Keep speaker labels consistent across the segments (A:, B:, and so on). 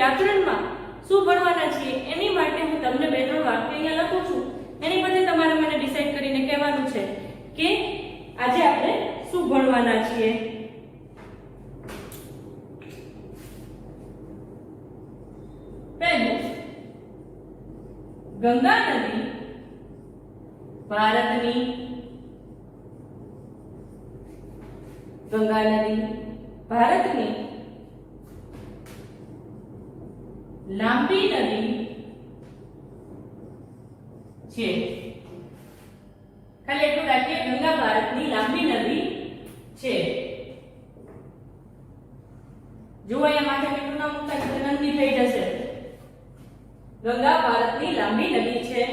A: વ્યાકરણમાં શું ભણવાના છીએ એની માટે હું તમને બે ત્રણ વાક્ય અહીંયા લખું છું, એની પછી તમારે મને ડિસાઈડ કરીને કહેવાનું છે કે આજે આપણે શું ભણવાના છીએ. પહેલું, ગંગા નદી ભારતની લાંબી નદી છે. ખાલી એટલું રાખીએ, ગંગા ભારતની લાંબી નદી છે. જો અહીંયા માથે કેટલું ના મૂકતા કે નંદી થઈ જશે. ગંગા ભારતની લાંબી નદી છે.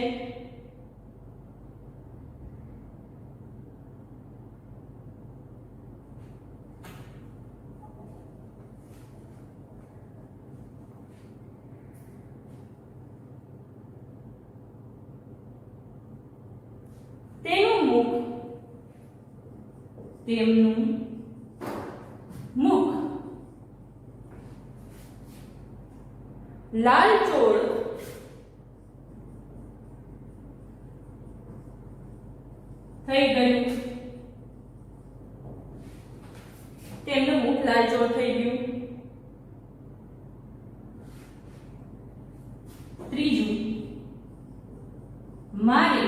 A: તેમનું મુખ લાલચોળ થઈ ગયું. તેમનું મુખ લાલચોળ થઈ ગયું. ત્રીજું, મારે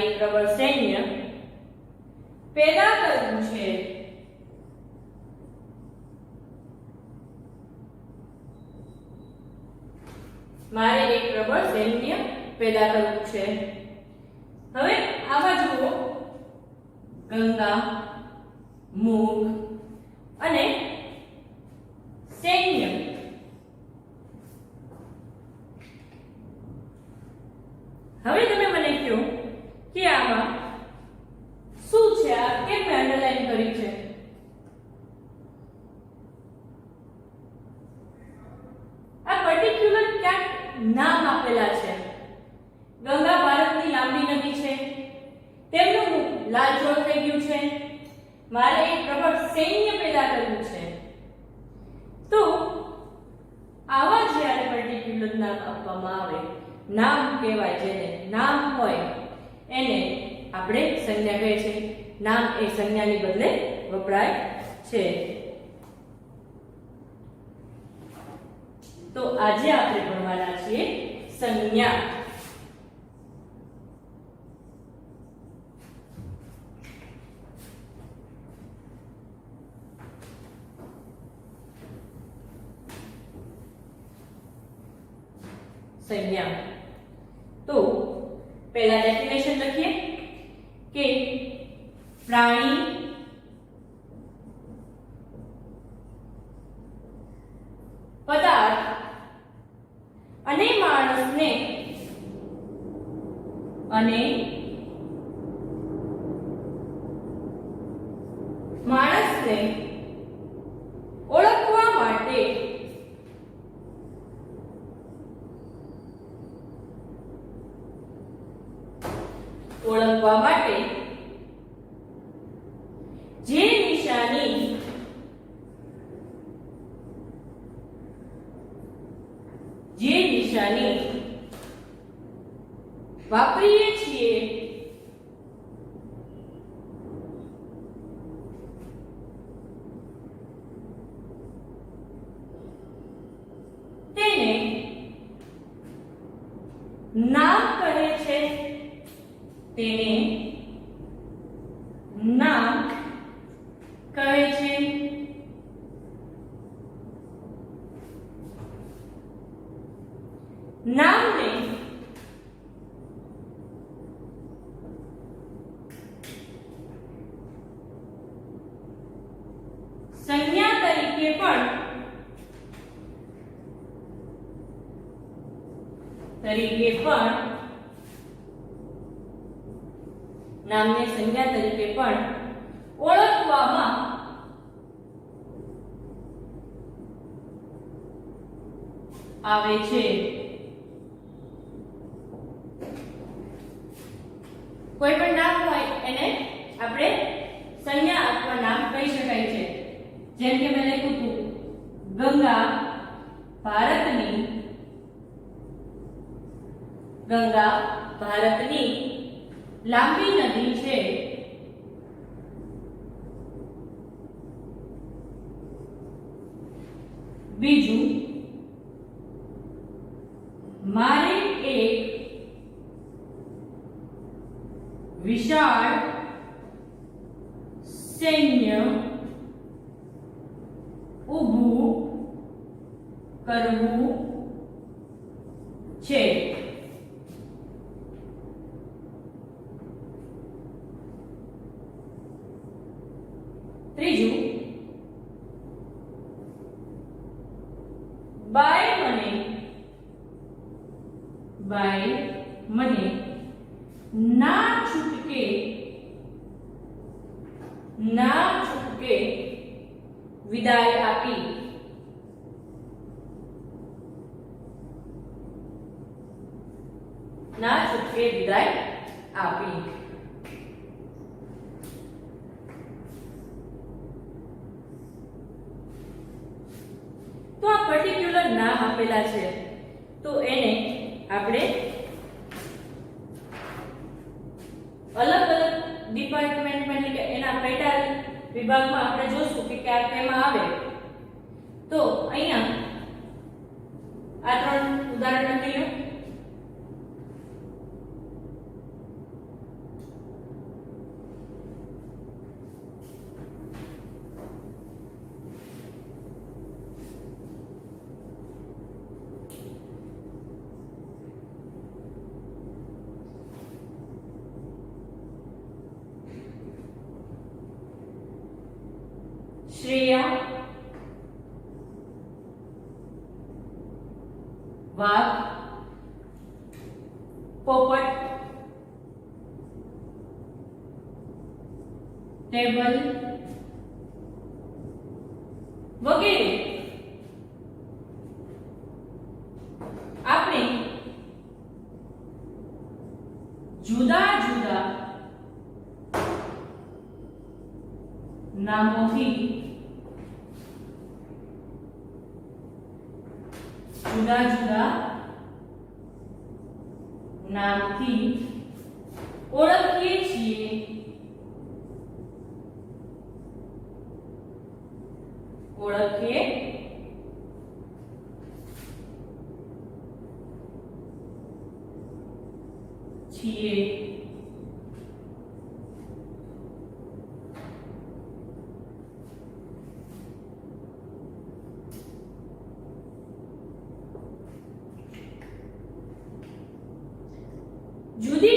A: એક પ્રબળ સૈન્ય પેદા કરવું છે. મારે એક પ્રબળ સૈન્ય પેદા કરવું છે. હવે આવા જુઓ, ગંગા, મુખ અને સૈન્ય. હવે તમે મને કહો કે આમાં શું છે? આ કેમ અંડરલાઈન કરી છે? આ પર્ટિક્યુલર ક્યાંક નામ આપેલા છે. ગંગા ભારતની લાંબી નદી છે, તેમનું મુખ લાલચોળ થઈ ગયું છે, મારે એક પ્રબળ સૈન્ય પેદા કરવું છે. તો આવા જ્યારે પર્ટિક્યુલર નામ આપવામાં આવે, નામ કહેવાય, જેને નામ હોય એને આપણે સંજ્ઞા કહે છે. નામ એ સંજ્ઞાની બદલે વપરાય છે. તો આજે આપણે ભણવાના છીએ સંજ્ઞા. સંજ્ઞા. તો પહેલા ડેફિનેશન લખીએ કે પ્રાણી, પદાર્થ અને માણસને ઓળખવા માટે જે નિશાની વાપરીએ છીએ તેને નામ કહે છે. નામને સંજ્ઞા તરીકે પણ નામને સંજ્ઞા તરીકે પણ ઓળખવામાં આવે છે. કોઈ પણ નામ હોય એને આપણે સંજ્ઞા અથવા નામ કહી શકાય છે. જેમ કે મેં લખ્યું હતું ગંગા ભારતની લાંબી નદી છે. બીજું, મારે એક વિશાળ સૈન્ય ઊભું કરવું છે. ત્રીજું, બાય મને ના છૂટકે વિદાય આપી. તો આ પર્ટિક્યુલર નામ આપેલા છે, તો એને આપણે અલગ અલગ ડિપાર્ટમેન્ટમાં એટલે કે એના પેટા વિભાગમાં આપણે જોશું કે કયા કેમાં આવે. તો અહીંયા આ 3 ઉદાહરણ લખી લો. શ્રેયા, વાઘ, પોપટ, ટેબલ વગેરે આપણે જુદા જુદા નામોથી ઓળખીએ છીએ. જુદી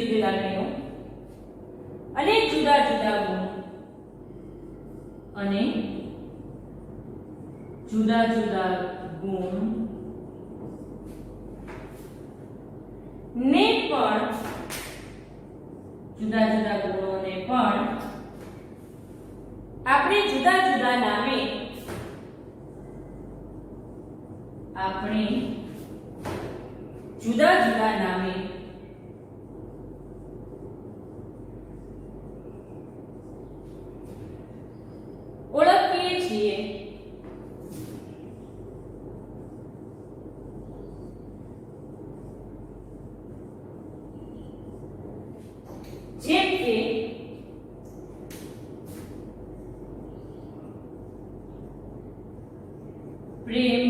A: જુદી લાગણીઓ અને જુદા જુદા ગુણ ને પણ જુદા જુદા ગુણોને પણ આપણે જુદા જુદા નામે ઓળખીએ છીએ. જેમ કે પ્રેમ,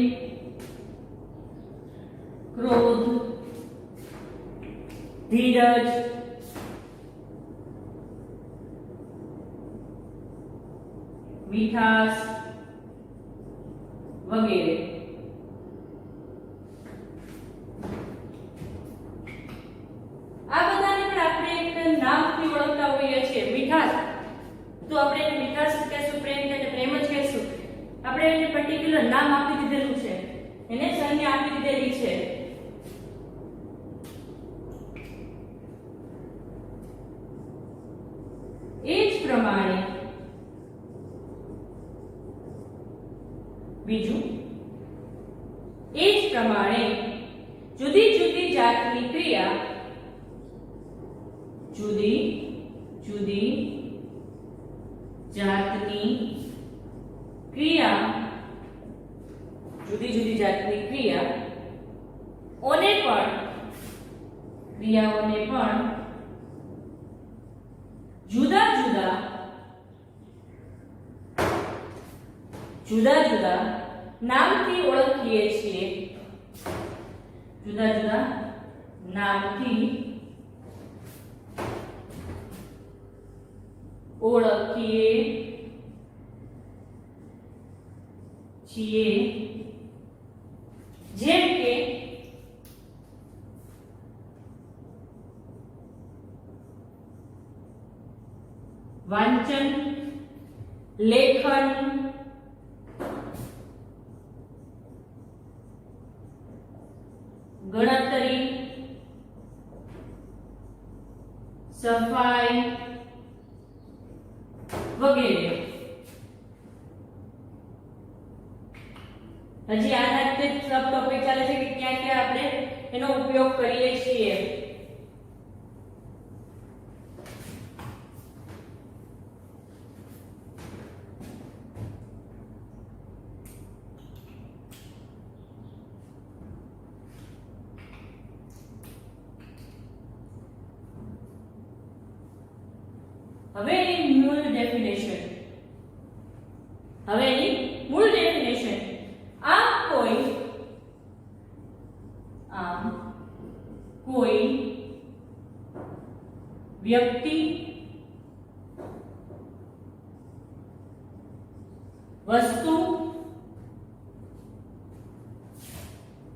A: ક્રોધ, ધીરજ, મીઠાશ વગેરે. આ બધાને પણ આપણે એક નામથી ઓળખતા હોઈએ છીએ. મીઠાશ તો આપણે એને મીઠાશ કહેશું, પ્રેમ તેને પ્રેમ જ કહેશું. આપણે એને પર્ટિક્યુલર નામ આપી દીધેલું છે, એને સંજ્ઞા આપી દીધેલી છે. પ્રમાણે બીજું એ જ પ્રમાણે જુદી જુદી જાતની ક્રિયા જુદી જુદી જાતની ક્રિયાઓને પણ જુદા જુદા નામથી ઓળખીએ છીએ. જુદા જુદા નામથી ઓળખીએ છીએ. જેમ કે વાંચન, લેખન, ગણતરી, સફાઈ વગેરે. હજી આ સાથે સબ ટોપિક ચાલે છે કે ક્યાં ક્યાં આપણે એનો ઉપયોગ કરીએ છીએ. હવે એની મૂળ ડેફિનેશન આમ કોઈ વ્યક્તિ, વસ્તુ,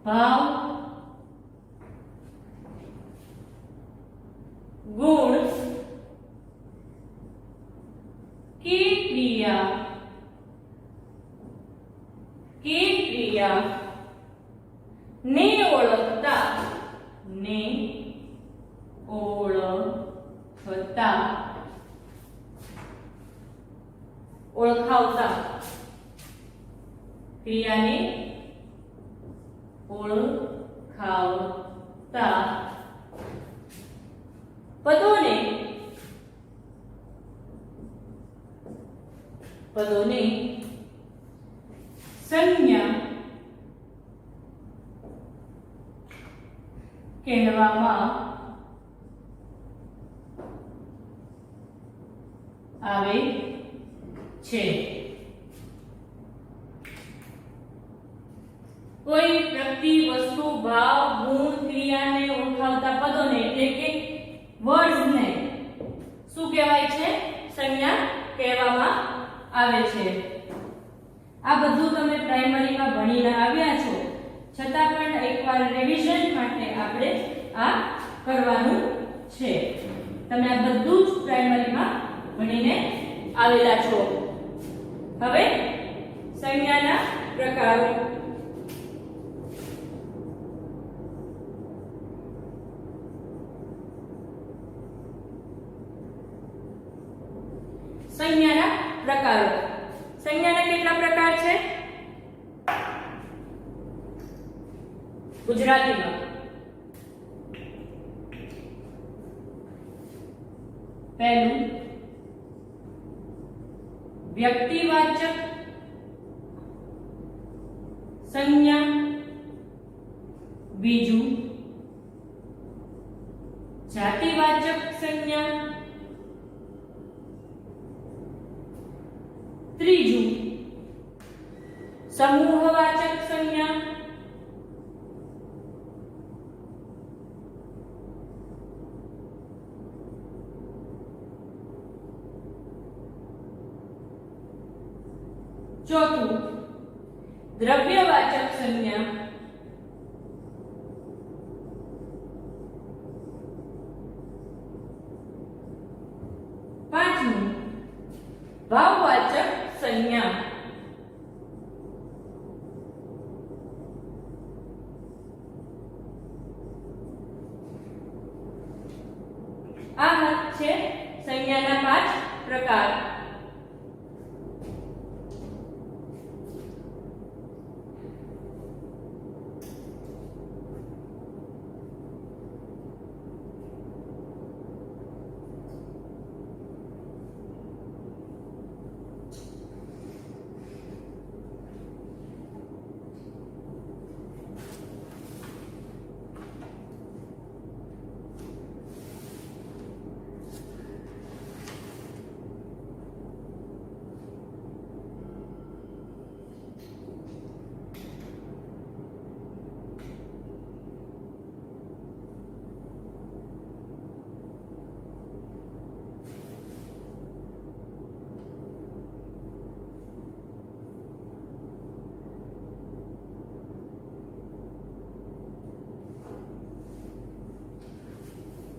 A: ભાવ, ગુણ કે ક્રિયા ને ઓળખાવતા ક્રિયાને ઓળખાવતા પદોને સંજ્ઞા કહેવામાં આવે છે. કોઈ વ્યક્તિ, વસ્તુ, ભાવ, ગુણ, ક્રિયાને ઓળખાવતા પદોને એટલે કે વર્ડ્સને શું કહેવાય છે? સંજ્ઞા કહેવામાં આવે છે. આ બધું તમે પ્રાઇમરીમાં ભણીને આવ્યા છો, છતાં પણ એકવાર રિવિઝન માટે આપણે આ કરવાનું છે. તમે આ બધું જ પ્રાઇમરીમાં ભણીને આવેલા છો. હવે સંજ્ઞાના પ્રકારો. સંજ્ઞાના કેટલા પ્રકાર છે ગુજરાતીમાં? પહેલું વ્યક્તિવાચક સંજ્ઞા, બીજું જાતિવાચક સંજ્ઞા, ત્રીજું સમૂહવાચક સંજ્ઞા, ચોથું દ્રવ્યવાચક સંજ્ઞા, પાંચમું ભાવવાચક સંજ્ઞા, આ છે સંજ્ઞાના 5 પ્રકાર.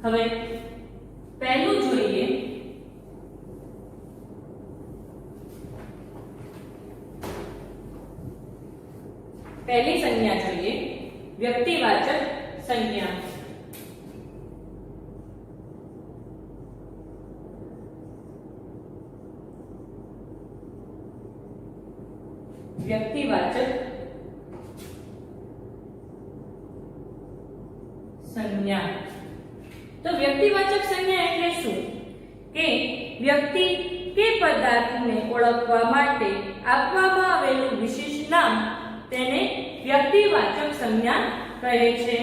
A: હવે પહેલું જોઈએ. પહેલી સંજ્ઞા જોઈએ, વ્યક્તિવાચક સંજ્ઞા. વ્યક્તિવાચક સંજ્ઞા. તો વ્યક્તિવાચક સંજ્ઞા એટલે શું? કે વ્યક્તિ કે પદાર્થને ઓળખવા માટે આપવામાં આવેલું વિશેષ નામ તેને વ્યક્તિવાચક સંજ્ઞા કહે છે.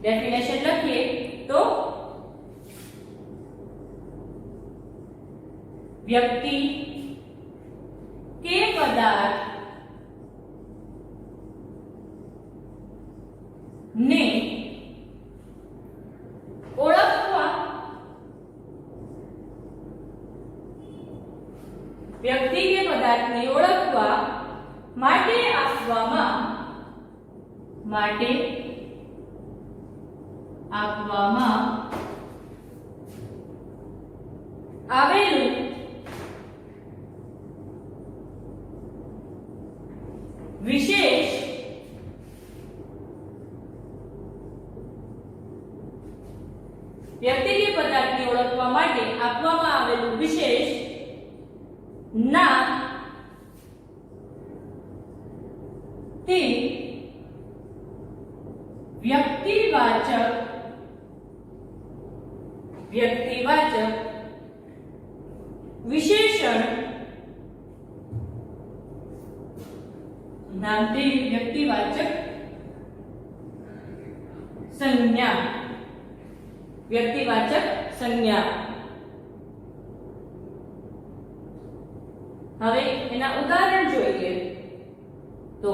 A: ડેફિનેશન લખીએ તો વ્યક્તિ કે પદાર્થ ને ઓળખવા વ્યક્તિ કે પદાર્થને ઓળખવા માટે આપવામાં આવેલું વિશેષ વ્યક્તિ કે પદાર્થને ઓળખવા માટે આપવામાં આવેલું વિશેષ નામ તે વ્યક્તિવાચક વિશેષણ નામ તે વ્યક્તિવાચક સંજ્ઞા. વ્યક્તિવાચક સંજ્ઞા. હવે એના ઉદાહરણ જોઈએ તો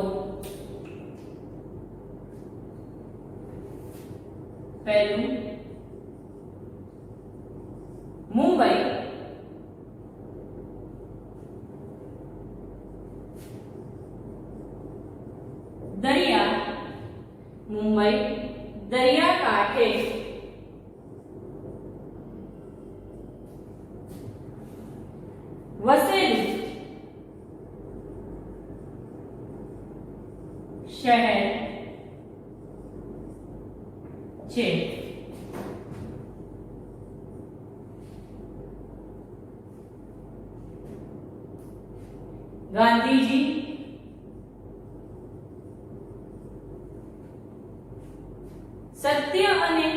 A: પહેલું મુંબઈ, દરિયા. મુંબઈ દરિયા કાંઠે વસેલું શહેર છે. ગાંધીજી સત્ય અને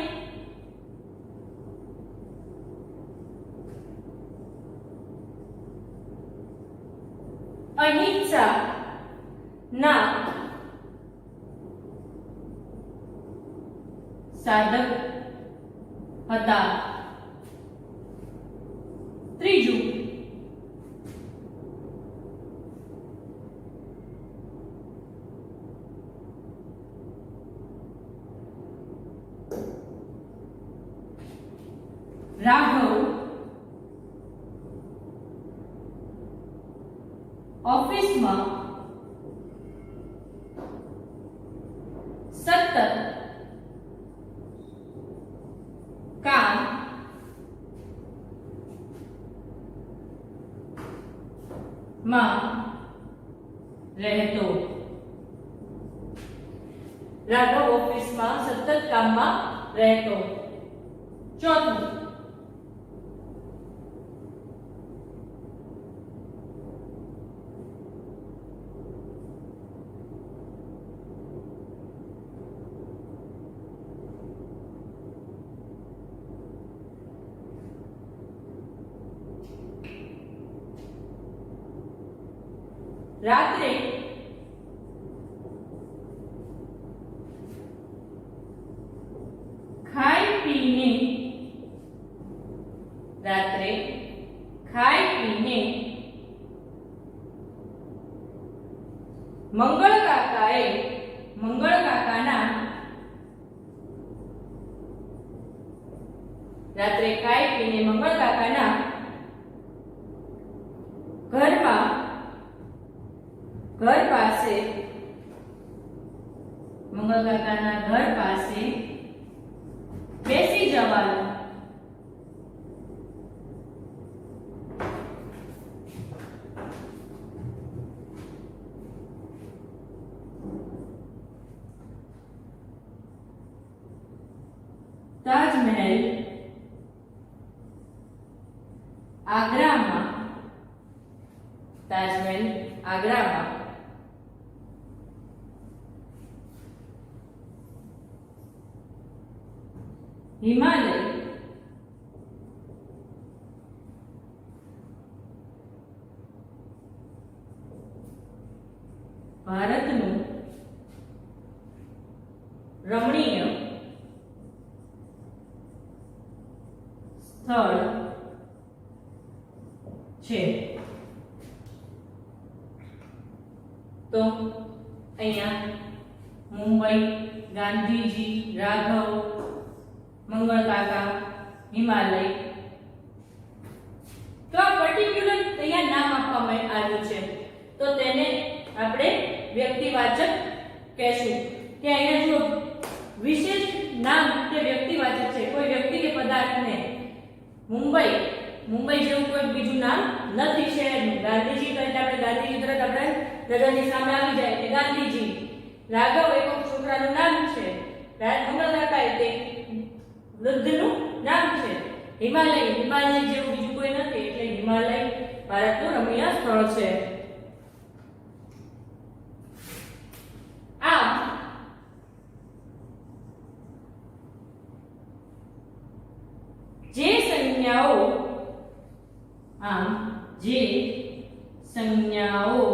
A: અહિંસા ના સાધક હતા. ત્રીજું રાઘવ ઓફિસમાં સતત કામ માં રહેતો. રાઘવ ઓફિસમાં સતત કામમાં રહેતો. ચોથું રાત્રે ખાઈ પીને મંગળ કાકાના રાત્રે ખાઈ પીને મંગળ કાકાના ઘર પાસે બેસી જવાનું. તાજમહેલ આગ્રામાં હિમાલય ભારતનું રમણીય સ્થળ છે. તો અહીંયા મુંબઈ, ગાંધીજી, રાઘવ, મંગળ કાકા, હિમાલય. તો આ પર્ટિક્યુલર અહીંયા નામ આપવામાં આવ્યું છે, તો તેને આપણે વ્યક્તિવાચક કહેશું. કે અહીંયા જો વિશેષ નામ કે વ્યક્તિવાચક છે, કોઈ વ્યક્તિ કે પદાર્થને મુંબઈ જેવું કોઈ બીજું નામ નથી શહેરનું. ગાંધીજી કહીએ આપણે ગાંધીજી તરત આપણે નજરની સામે આવી જાય કે ગાંધીજી. રાઘવ એક છોકરાનું નામ છે. મંગળ કાકા તે વૃદ્ધનું નામ છે. હિમાલય જેવું બીજું કોઈ નથી, એટલે હિમાલય ભારતનું રમણીય સ્થળ છે. આમ જે સંજ્ઞાઓ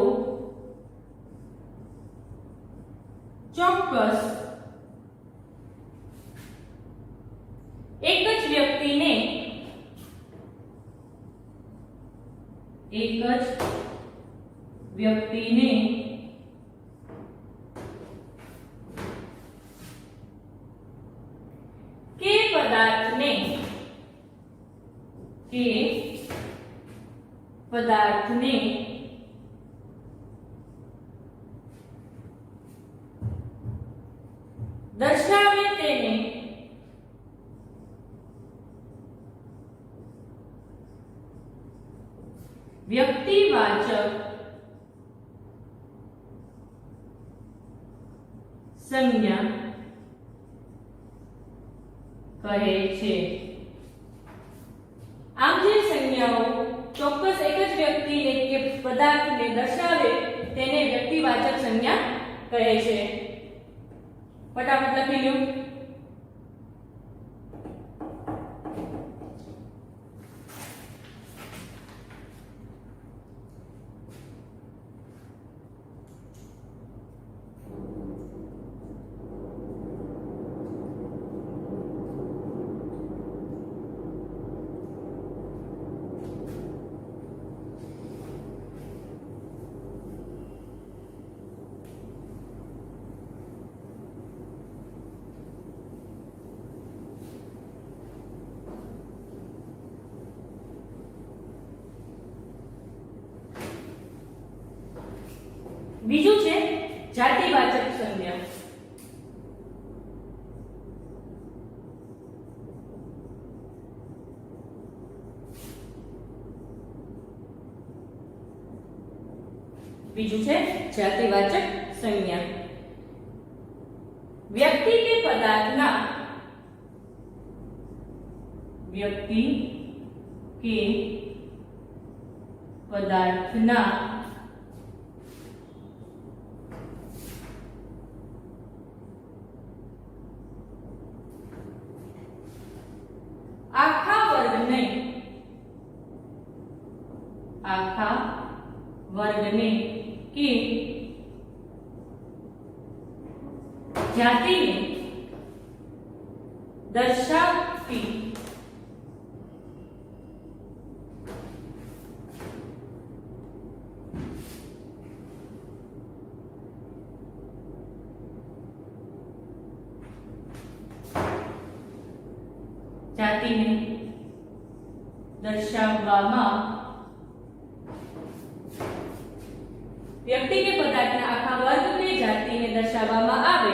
A: ચોક્કસ એક જ વ્યક્તિને કે પદાર્થને દર્શાવે તેને વ્યક્તિવાચક સંજ્ઞા કહે છે. આમ જે સંજ્ઞાઓ ચોક્કસ એક જ વ્યક્તિને કે પદાર્થને દર્શાવે તેને વ્યક્તિવાચક સંજ્ઞા કહે છે. ફટાફટ લખી લો. બીજું છે જાતિવાચક સંજ્ઞા. વ્યક્તિ કે પદાર્થના આખા વર્ગને કે दर्शाती जातिने दर्शावવામાં व्यक्ति के पदार्थના આખા વર્ગ કે જાતિને દર્શાવવામાં આવે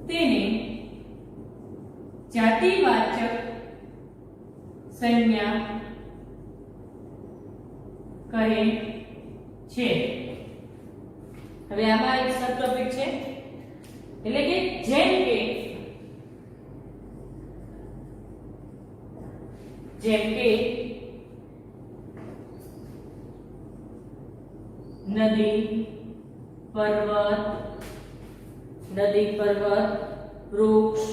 A: તેને જાતિવાચક સંજ્ઞા કહે છે। હવે આમાં એક સબ ટોપિક છે એટલે કે જેમ કે નદી પર્વત વૃક્ષ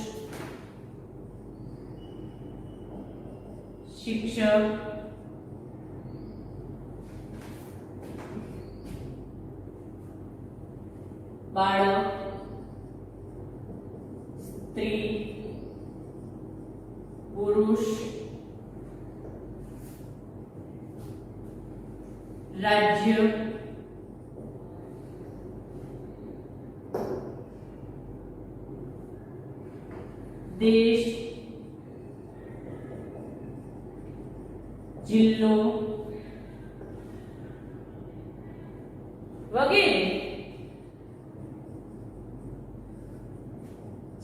A: શિક્ષક બાળક સ્ત્રી પુરુષ રાજ્ય देश जिल्लो वगैरह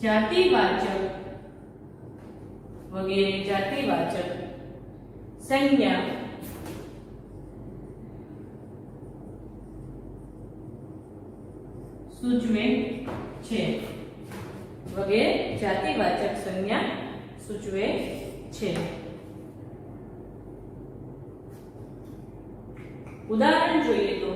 A: जातिवाचक संज्ञा सूचवे छे वगैरह जातिवाचक संज्ञा सूचवे छे। उदाहरण જોઈએ તો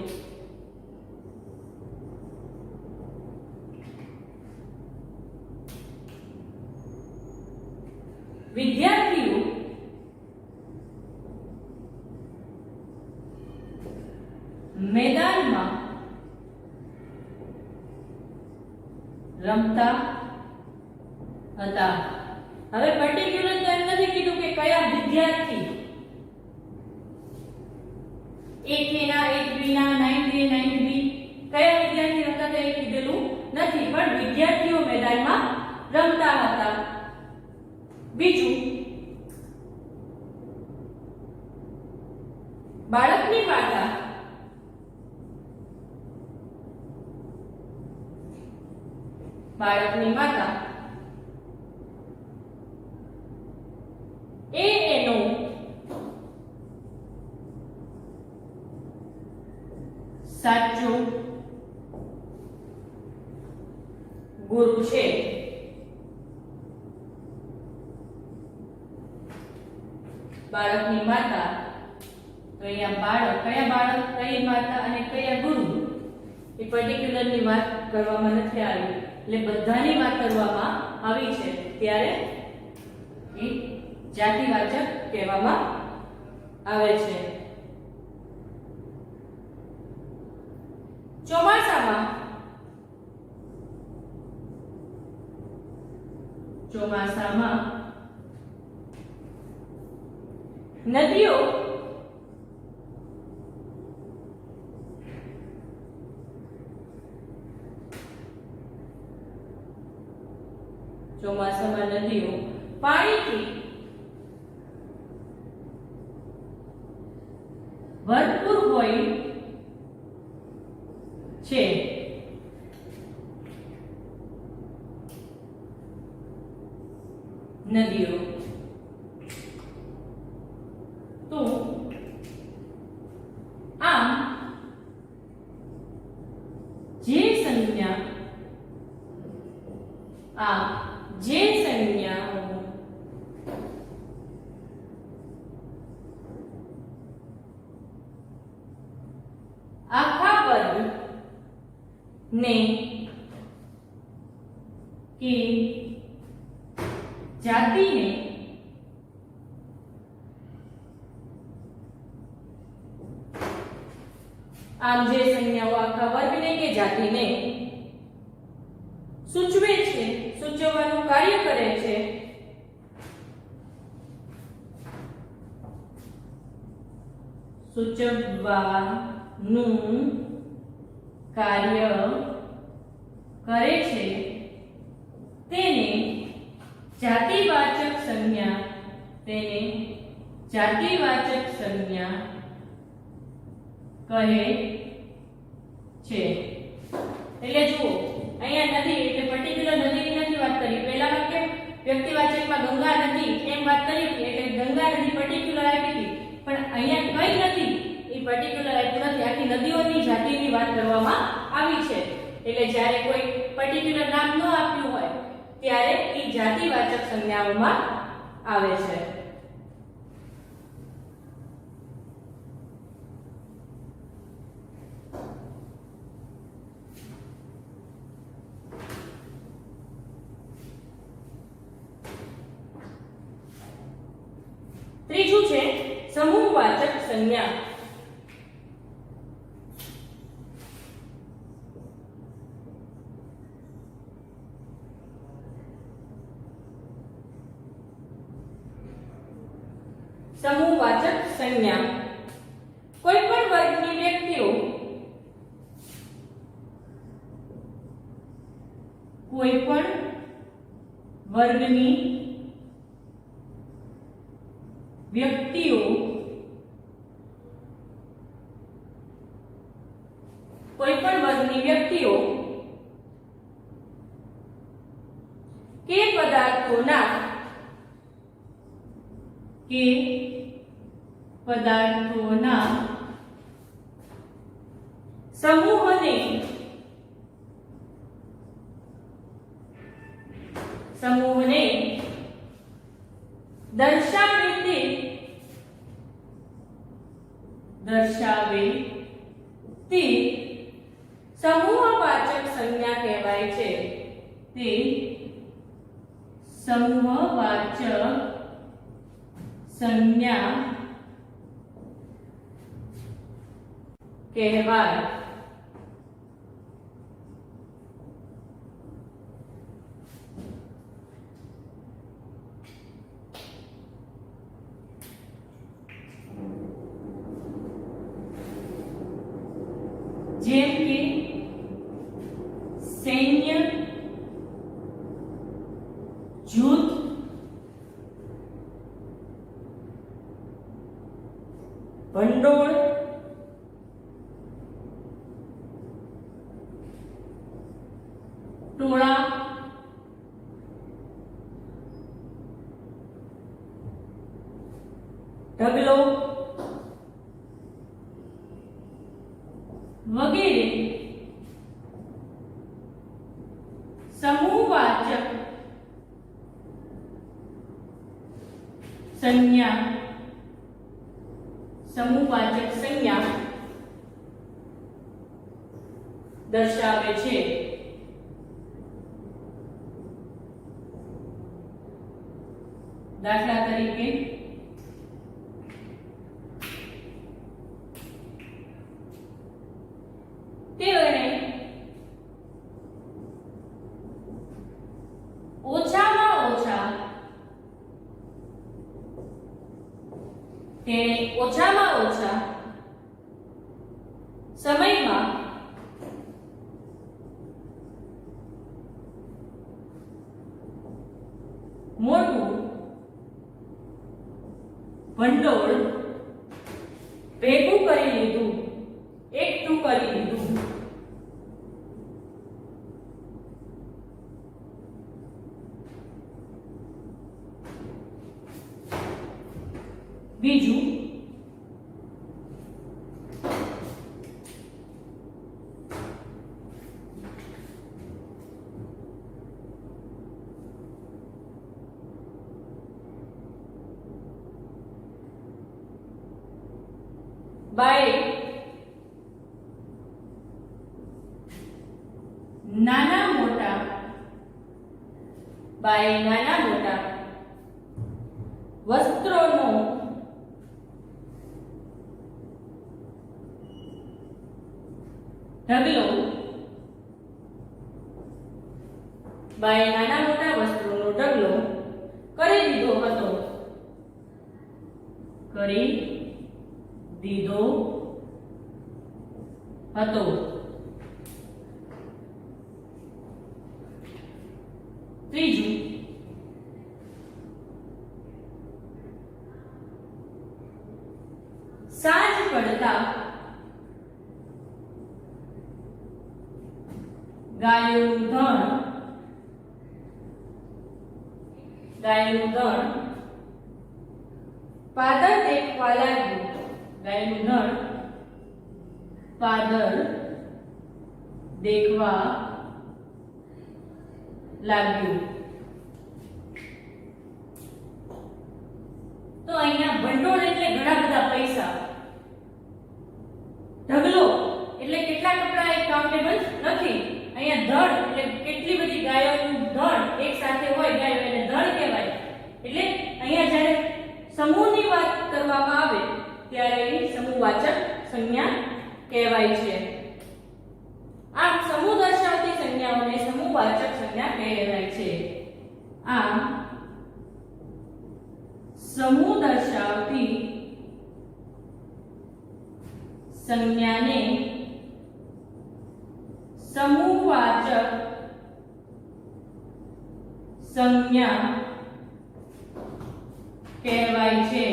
A: વિદ્યાર્થીઓ મેદાનમાં રમતા હતા। હવે પર્ટિક્યુલર તો એમ નથી કીધું કે કયા વિદ્યાર્થી એક એ ના એક બી ના 9 એ 9 બી કયા વિદ્યાર્થી હતા તે કીધેલું નથી પણ વિદ્યાર્થીઓ મેદાનમાં રમતા હતા। બીજું બાળકની માતા એનો સાચો ગુરુ છે। બાળકની માતા તો અહીંયા બાળક કયા બાળક કઈ માતા અને કયા ગુરુ એ પર્ટિક્યુલર ની વાત કરવામાં નથી આવી એટલે બધાની વાત કરવામાં આવી છે ત્યારે એ જાતિવાચક કહેવામાં આવે છે। ચોમાસામાં નદીઓ પાણીથી ભરપૂર હોય છે। નદીઓ તો આમ જે સંજ્ઞાઓ આખા વર્ગ ને કે જાતિને આમ જે સંજ્ઞાઓ આખા વર્ગને કે જાતિને સૂચવે છે, સૂચવવાનું કાર્ય કરે છે, સૂચવવાનું કાર્ય કરે છે તેને જાતિવાચક સંજ્ઞા કહે છે. એટલે જુઓ અહીંયા નદી એટલે પર્ટિક્યુલર નદીની નથી વાત કરી. પહેલા વાક્ય વ્યક્તિવાચકમાં ગંગા નદી એમ વાત કરી હતી એટલે ગંગા નદી પર્ટિક્યુલર આપી હતી, પણ અહીંયા કઈ નથી એ પર્ટિક્યુલર આપ્યું નથી. આખી નદીઓની જાતિની વાત કરવામાં આવી છે. એટલે જ્યારે કોઈ પર્ટિક્યુલર નામ ન આપ્યું હોય ત્યારે એ જાતિવાચક સંજ્ઞાઓમાં આવે છે. ત્રીજું છે સમૂહવાચક સંજ્ઞા. સમૂહવાચક સંજ્ઞા કોઈ પણ વર્ગની વ્યક્તિઓ કોઈ પણ વર્ગની વ્યક્તિઓ કે પદાર્થોના સમૂહને દર્શાવે તે સમૂહવાચક સંજ્ઞા કહેવાય છે. તે સમૂહવાચક સંજ્ઞા કહેવાય. જેમ કે સૈન્ય, જૂથ, ભંડોળ, ટોળા, ઢગલો વગેરે સમૂહવાચક સંજ્ઞા દર્શાવે છે. દાખલા તરીકે તેણે ઓછામાં ઓછા સમયમાં મોટું ભંડોળ ભેગું કરી લીધું, એકઠું કરી લીધું. બીજું બાય નાના મોટા વસ્ત્રોનો ઢગલો બાએ નાના મોટા વસ્ત્રોનો ઢગલો કરી દીધો હતો. કરી દીધો હતો. ત્રીજું, સાંજ પડતા ગાયોનું ધણ પાદર દેખવા લાગ્યું. ગાયનું ધણ પાદર દેખવા લાગ્યું. તો અહીંયા ભંડોળ એટલે ઘણા બધા પૈસા. ઢગલો એટલે કેટલા કપડા એક કાઉન્ટેબલ નથી. અહીંયા ધડ એટલે કેટલી બધી ગાયોનું ધડ એક સાથે હોય ગાયો એને ધડ કહેવાય. એટલે અહીંયા જ્યારે સમૂહની વાત કરવામાં આવે ત્યારે એ સમૂહવાચક સંજ્ઞા કહેવાય છે. આમ સમૂહ દર્શાવતી સંજ્ઞાઓને સમૂહવાચક સંજ્ઞા કહેવાય છે. આમ સમૂહ દર્શાવતી સંજ્ઞાને સમૂહવાચક સંજ્ઞા કહેવાય છે.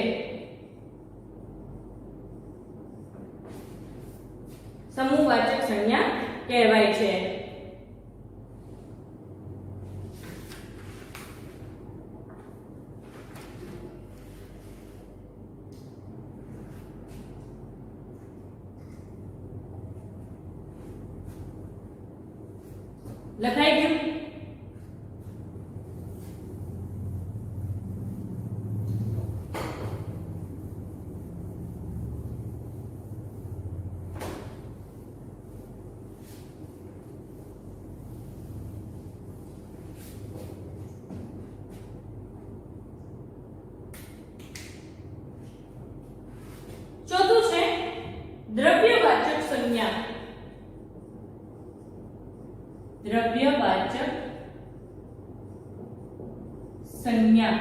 A: સમૂહવાચક સંજ્ઞા કહેવાય છે. લખાઈ ગયું? ચોથું છે દ્રવ્યવાચક સંજ્ઞા. દ્રવ્યવાચક સંજ્ઞા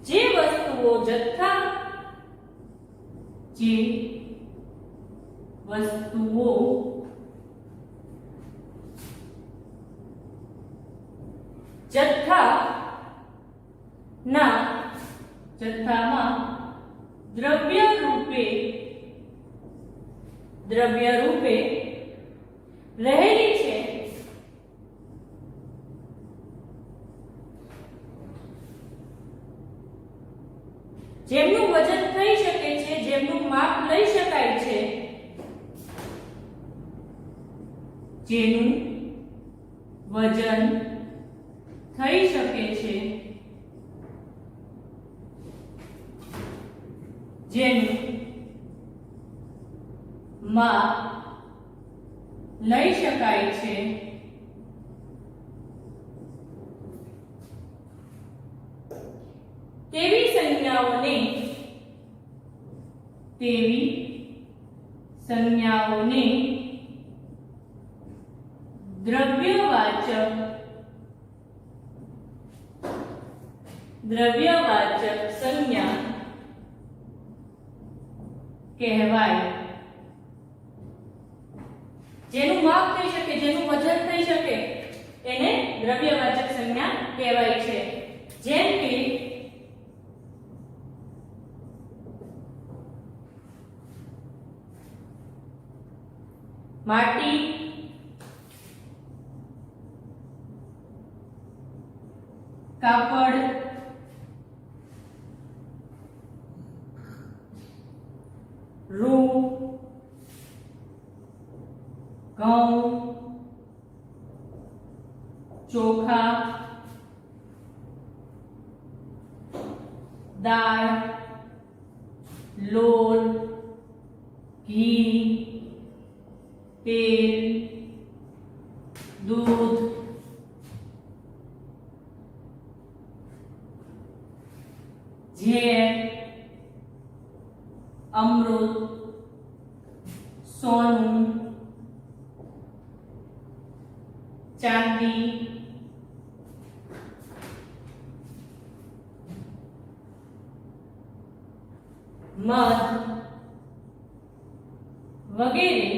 A: જે વસ્તુઓ જથ્થા જથ્થામાં દ્રવ્ય રૂપે રહેલી છે જેમનું વજન થઈ શકે છે, જેમનું માપ લઈ શકાય છે, જેનું વજન થઈ શકે છે, જેનું માપ લઈ શકાય છે, તેવી સંજ્ઞાઓને દ્રવ્યવાચક સંજ્ઞા કહેવાય. જેનું માપ થઈ શકે, જેનું વજન થઈ શકે એને દ્રવ્યવાચક સંજ્ઞા કહેવાય છે. જેમ કે માટી, કાપડ, રૂ, ઘઉં, ચોખા, દાળ, લોટ, ઘી, તેલ, દૂધ, ઝેર, અમૃત, સોનું, ચાંદી, મધ વગેરે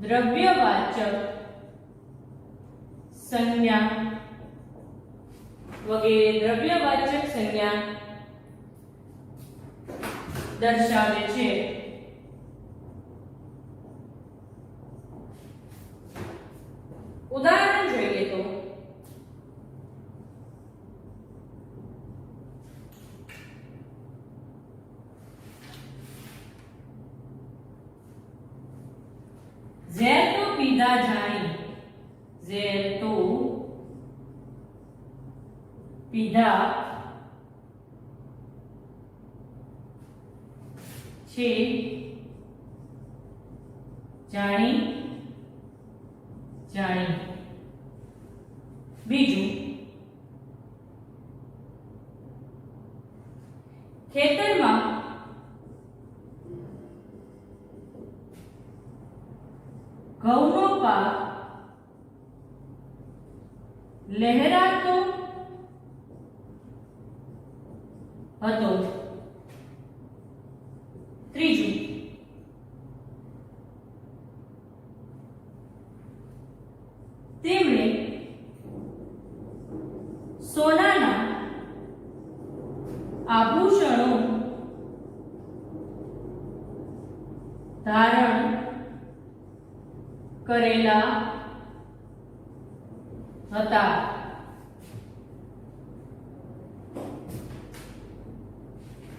A: દ્રવ્યવાચક સંજ્ઞા દર્શાવે છે. ઉદાહરણ જોઈએ તો ઝેર તો પીધા જાણી, ઝેર તો પીધા છે જાણી જાણી. બીજું, ખેતરમાં ઘઉંનો પાક લહેરાતો હતો. ત્રીજું, તેમણે સોનાના આભૂષણો ધારણ કરેલા હતા.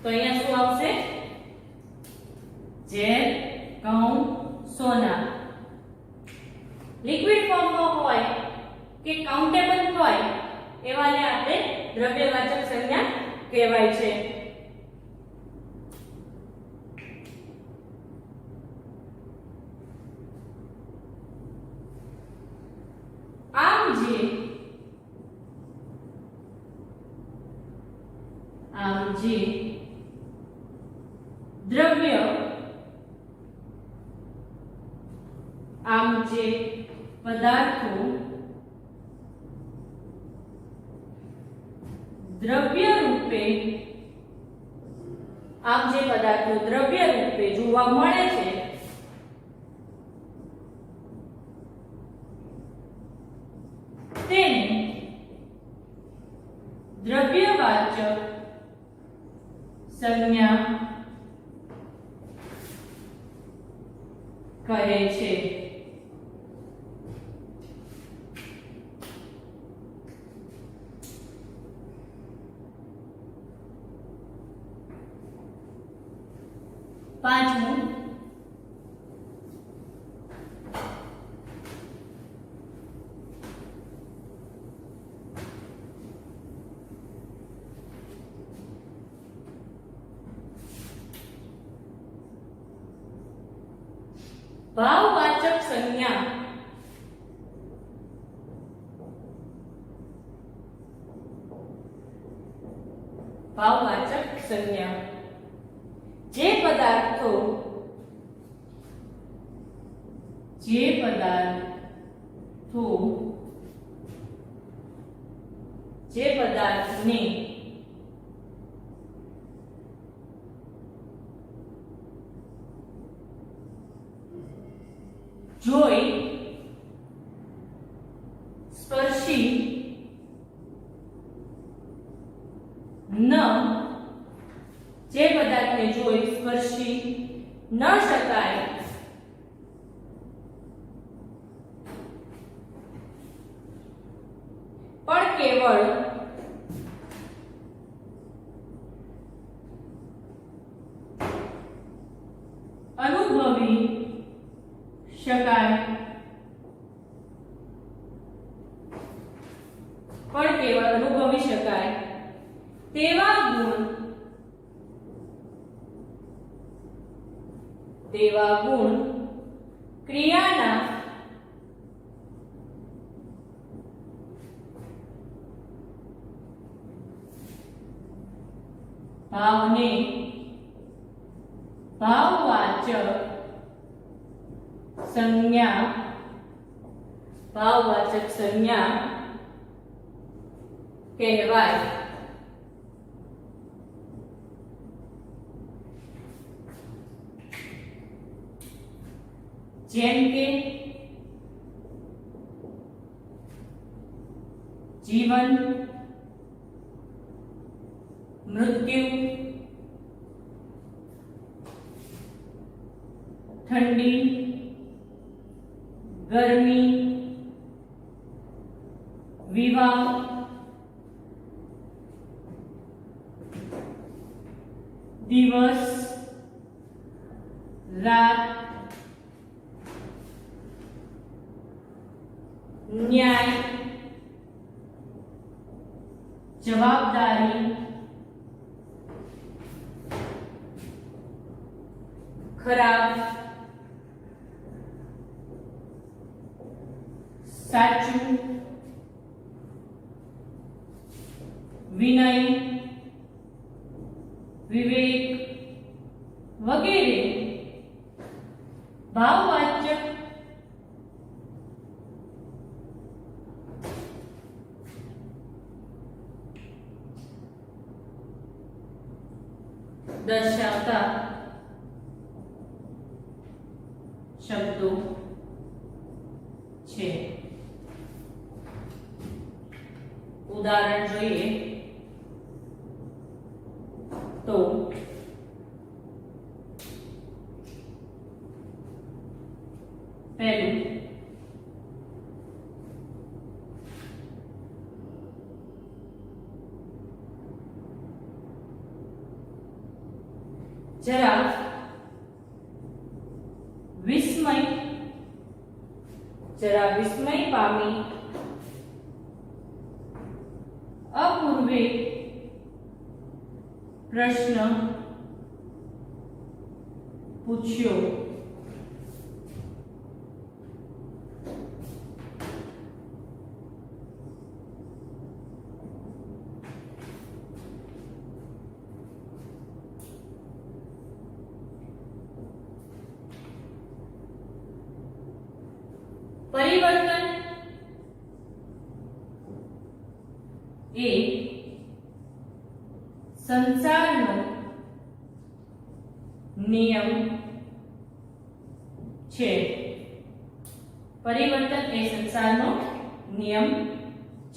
A: તો અહીંયા શું આવશે? ઝેર, ઘઉં, સોના. લિક્વિડ ફોર્મમાં હોય કે કાઉન્ટેબલ હોય એવાને આપણે દ્રવ્યવાચક સંજ્ઞા કહેવાય છે. આમ જે દ્રવ્ય, આમ જે પદાર્થો દ્રવ્ય રૂપે, આમ જે પદાર્થો દ્રવ્ય રૂપે જોવા મળે છે તેને દ્રવ્યવાચક સંજ્ઞા કહે છે. પાંચમું, ભાવવાચક સંજ્ઞા. ભાવવાચક સંજ્ઞા જે પદાર્થો જે પદાર્થને જોઈ સ્પર્શી ન, જે પદાર્થને જોઈ સ્પર્શી ન શકાય પણ કેવળ અનુભવી શકાય, પણ કેવળ અનુભવી શકાય તેવા ગુણ ક્રિયાના ભાવને ભાવવાચક સંજ્ઞા કહેવાય. જેમ કે જીવન, મૃત્યુ, ઠંડી, ગરમી, વિવાહ, દિવસ, રાત, ન્યાય, જવાબદારી, ખરાબ, સાચું, વિનય, વિવેક વગેરે ભાવવાચક દર્શાવતા શબ્દો છે. ઉદાહરણ જોઈએ તો પહેલું જરા વિસ્મય પામી અપૂર્વે પ્રશ્ન પૂછ્યો. પરિવર્તન એ સંસારનો નિયમ છે. પરિવર્તન એ સંસારનો નિયમ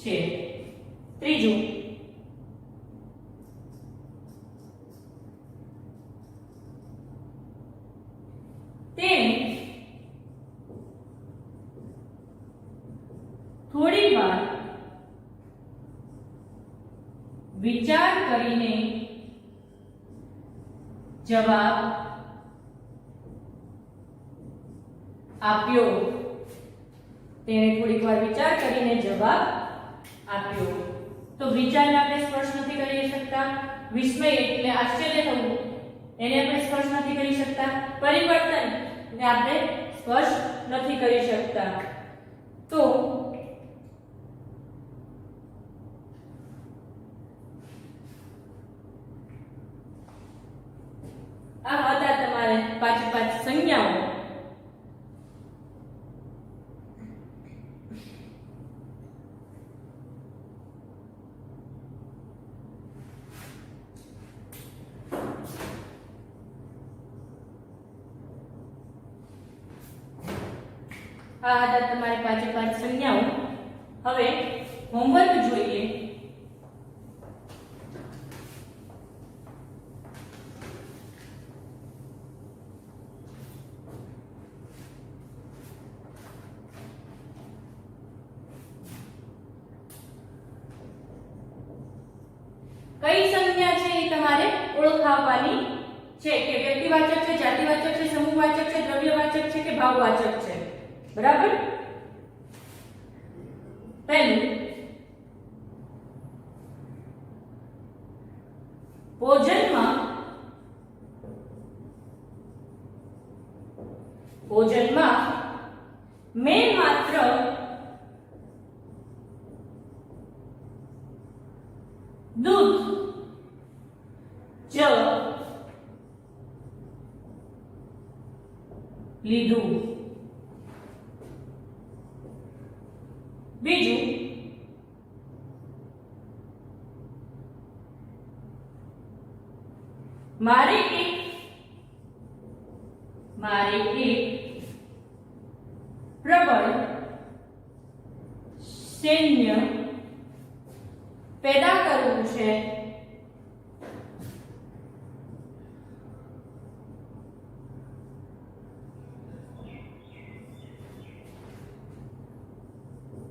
A: છે. ત્રીજું તેણે થોડી વાર વિચાર કરીને જવાબ આપ્યો. તેણે થોડીક વાર વિચાર કરીને જવાબ આપ્યો. તો વિચારને આપણે સ્પર્શ નથી કરી શકતા. વિસ્મય એટલે આશ્ચર્ય થવું, એને આપણે સ્પર્શ નથી કરી શકતા. પરિવર્તન ને આપણે સ્પર્શ નથી કરી શકતા. તો આ હતા તમારે 5 સંજ્ઞાઓ. આ હતા તમારે 5 સંજ્ઞાઓ. હવે હોમવર્ક જોઈએ. કઈ સંજ્ઞા છે એ તમારે ઓળખાવવાની છે કે વ્યક્તિવાચક છે, જાતિવાચક છે, સમૂહવાચક છે, દ્રવ્યવાચક છે કે ભાવવાચક છે. બરાબર? પહેલું ભોજનમાં મેં માત્ર દૂધ, જ લીધું. બીજું મારે એક પ્રબળ સૈન્ય પેદા કરવું છે.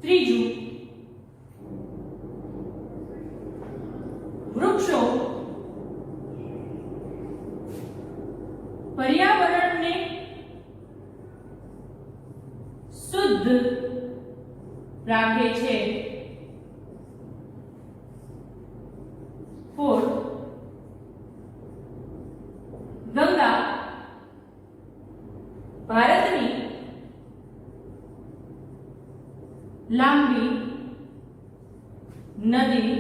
A: ત્રીજું વૃક્ષો પર્યાવરણને શુદ્ધ રાખે છે. ફોર્થ ગંગા ભારતની લાંબી નદી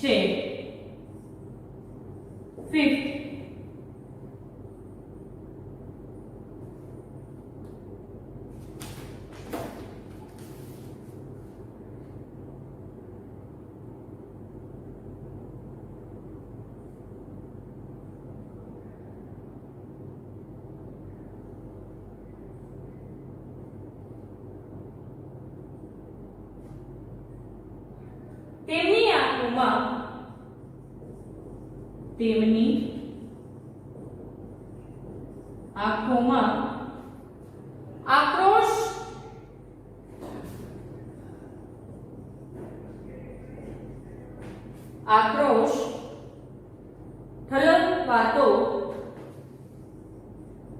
A: છે. ફિફ્થ તેમની આંખોમાં આક્રોશ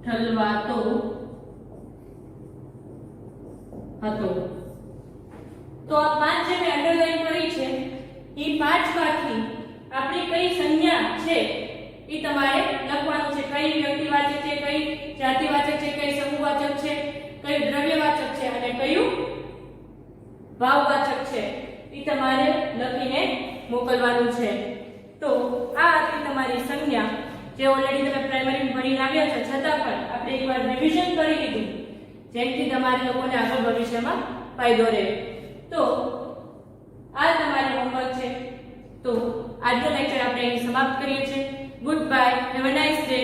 A: ઠલવાતો હતો. તો આ પાંચ જે મેં અંડરલાઈન કરી છે એ પાંચમાંથી આપણી કઈ સંજ્ઞા છે એ તમારે લખવાનું છે. કઈ વ્યક્તિવાચક છે, કઈ જાતિવાચક છે, કઈ સમૂહવાચક છે, કઈ દ્રવ્યવાચક છે અને કયું ભાવવાચક છે એ તમારે લખીને મોકલવાનું છે. તો આ હતી તમારી સંજ્ઞા જે ઓલરેડી તમે પ્રાઇમરી ભણીને આવ્યા છો, છતાં પણ આપણે એકવાર રિવિઝન કરી લીધું જેમથી તમારે લોકોને આગળ ભવિષ્યમાં ફાયદો રહે. તો આ તમારી હોમવર્ક છે. તો આજનો લેક્ચર આપણે અહીં સમાપ્ત કરીએ છીએ. Good bye, have a nice day.